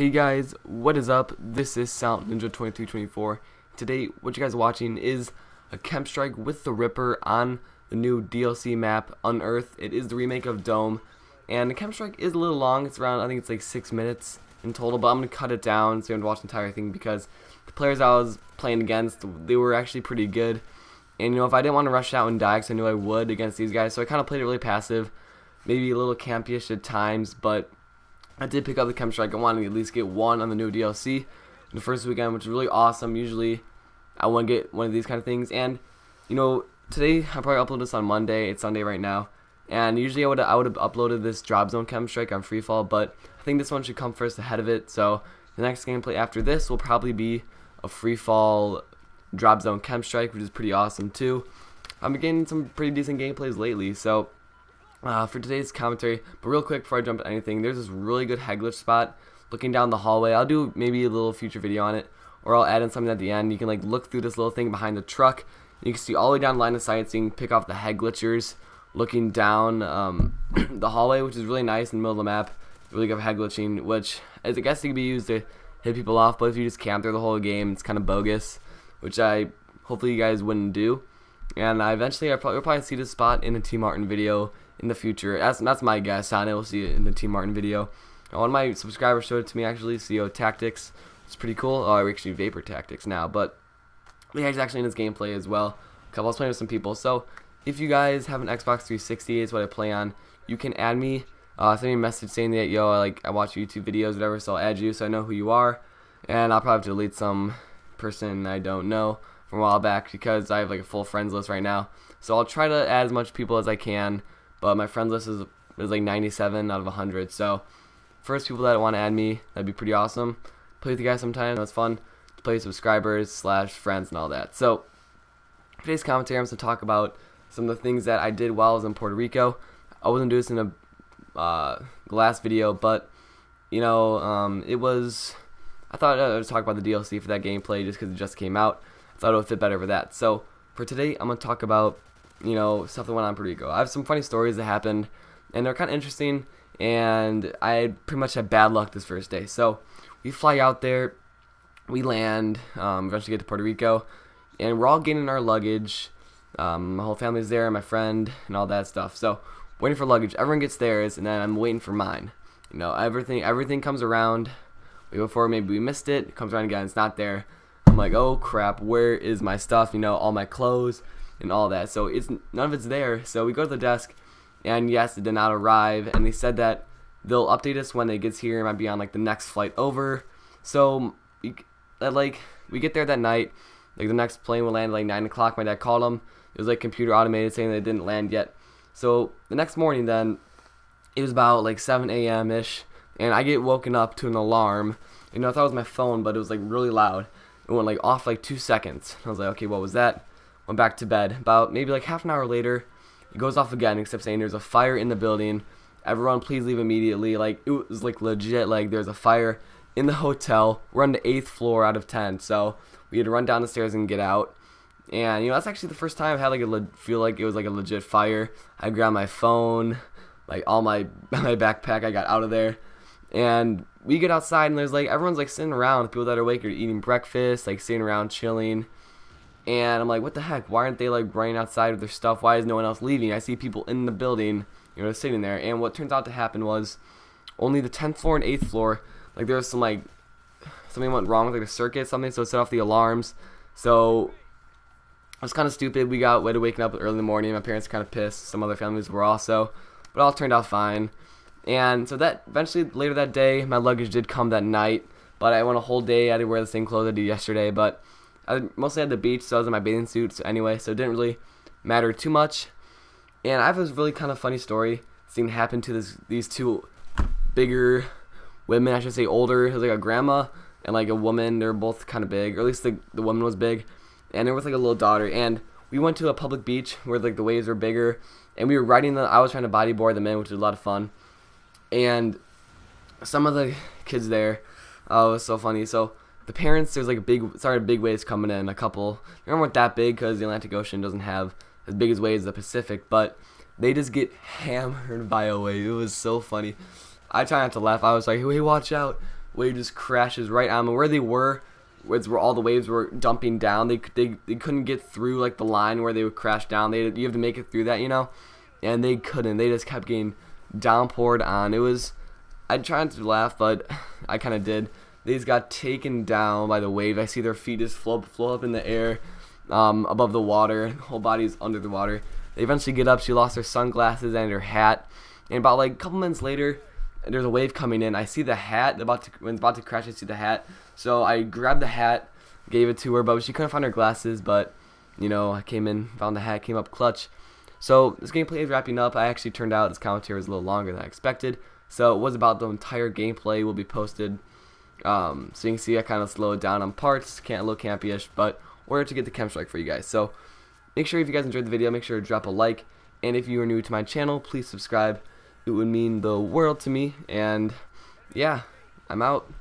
Hey guys, what is up? This is Sound Ninja 2324. Today, what you guys are watching is a KEM strike with the Ripper on the new DLC map, Unearthed. It is the remake of Dome, and the KEM strike is a little long. It's around, I think it's like 6 minutes in total, but I'm going to cut it down so you can watch the entire thing because the players I was playing against, they were actually pretty good. And if I didn't want to rush out and die, because I knew I would against these guys, so I kind of played it really passive, maybe a little campyish at times, but I did pick up the KEM strike. I wanted to at least get one on the new DLC in the first weekend, which is really awesome. Usually I want to get one of these kind of things, and today I probably upload this on Monday. It's Sunday right now, and usually I would have uploaded this drop zone KEM strike on freefall, but I think this one should come first ahead of it. So the next gameplay after this will probably be a freefall drop zone KEM strike, which is pretty awesome too. I've been getting some pretty decent gameplays lately, so for today's commentary, but real quick before I jump to anything, there's this really good head glitch spot looking down the hallway. I'll do maybe a little future video on it, or I'll add in something at the end. You can like look through this little thing behind the truck. You can see all the way down line of sight, so you can pick off the head glitchers looking down the hallway, which is really nice in the middle of the map. Really good head glitching, which I guess it can be used to hit people off, but if you just camp there the whole game, it's kind of bogus, which hopefully you guys wouldn't do. And eventually we'll probably see this spot in a T Martin video in the future. That's my guess on it. We'll see it in the T Martin video. One of my subscribers showed it to me actually, CO Tactics. It's pretty cool. Oh, actually Vapor Tactics now, but yeah, he's actually in his gameplay as well. I was playing with some people. So if you guys have an Xbox 360, it's what I play on, you can add me. Send me a message saying that I watch YouTube videos, whatever. So I'll add you so I know who you are, and I'll probably have to delete some person I don't know from a while back because I have like a full friends list right now. So I'll try to add as much people as I can, but my friends list is like 97 out of 100. So first people that want to add me, that'd be pretty awesome. Play with you guys sometime. It's fun to play with subscribers / friends and all that. So today's commentary, I'm going to talk about some of the things that I did while I was in Puerto Rico. I wasn't doing this in a last video, but it was. I thought I would talk about the DLC for that gameplay just because it just came out. I thought it would fit better for that. So for today, I'm going to talk about stuff that went on in Puerto Rico. I have some funny stories that happened, and they're kind of interesting, and I pretty much had bad luck this first day. So we fly out there, we land, eventually get to Puerto Rico, and we're all getting our luggage. My whole family's there, my friend, and all that stuff. So waiting for luggage. Everyone gets theirs, and then I'm waiting for mine. Everything comes around. We go forward, maybe we missed it. It comes around again, it's not there. I'm like, oh crap, where is my stuff? All my clothes and all that. So none of it's there. So we go to the desk, and yes, it did not arrive. And they said that they'll update us when it gets here. It might be on like the next flight over. So we get there that night. Like the next plane will land at like 9 o'clock. My dad called them. It was like computer automated saying that it didn't land yet. So the next morning then, it was about like 7 a.m. ish. And I get woken up to an alarm. I thought it was my phone, but it was like really loud. It went like off like 2 seconds. I was like, okay, what was that? Went back to bed. About maybe like half an hour later, it goes off again, except saying there's a fire in the building. Everyone please leave immediately. Like it was like legit, like there's a fire in the hotel. We're on the 8th floor out of 10. So we had to run down the stairs and get out. And that's actually the first time I've had like feel like it was like a legit fire. I grabbed my phone, like all my backpack, I got out of there. And we get outside, and there's like everyone's like sitting around. The people that are awake are eating breakfast, like sitting around chilling. And I'm like, what the heck? Why aren't they like running outside with their stuff? Why is no one else leaving? I see people in the building, sitting there. And what turns out to happen was only the 10th floor and 8th floor. Like there was something went wrong with like the circuit, something, so it set off the alarms. So it was kind of stupid. We had to waking up early in the morning. My parents were kind of pissed. Some other families were also, but it all turned out fine. And so that eventually later that day, my luggage did come that night, but I went a whole day. I had to wear the same clothes I did yesterday, but I mostly had the beach, so I was in my bathing suit. So anyway, so it didn't really matter too much. And I have this really kind of funny story. Thing happened to these two bigger women, I should say older. It was like a grandma and like a woman. They're both kind of big, or at least the woman was big, and there was like a little daughter. And we went to a public beach where like the waves were bigger, and we were riding I was trying to bodyboard them in, which was a lot of fun. And some of the kids there, it was so funny. So the parents, there's like big waves coming in. A couple, they weren't that big because the Atlantic Ocean doesn't have as big as waves as the Pacific, but they just get hammered by a wave. It was so funny. I try not to laugh. I was like, hey, watch out. wave just crashes right on them. Where they were, where all the waves were dumping down, they couldn't get through like the line where they would crash down. You have to make it through that, you know, and they couldn't. They just kept getting downpoured on. It was, I tried to laugh, but I kind of did. They just got taken down by the wave. I see their feet just float up in the air above the water. The whole body's under the water. They eventually get up. She lost her sunglasses and her hat. And about like a couple minutes later, there's a wave coming in. I see the hat when it's about to crash. I see the hat. So I grabbed the hat, gave it to her, but she couldn't find her glasses. But you know, I came in, found the hat, came up clutch. So this gameplay is wrapping up. I actually turned out this commentary was a little longer than I expected. So it was about the entire gameplay. Will be posted. So you can see I kind of slowed down on parts, a little campy-ish, but order to get the chem strike for you guys. So make sure if you guys enjoyed the video, make sure to drop a like, and if you are new to my channel, please subscribe. It would mean the world to me, and yeah, I'm out.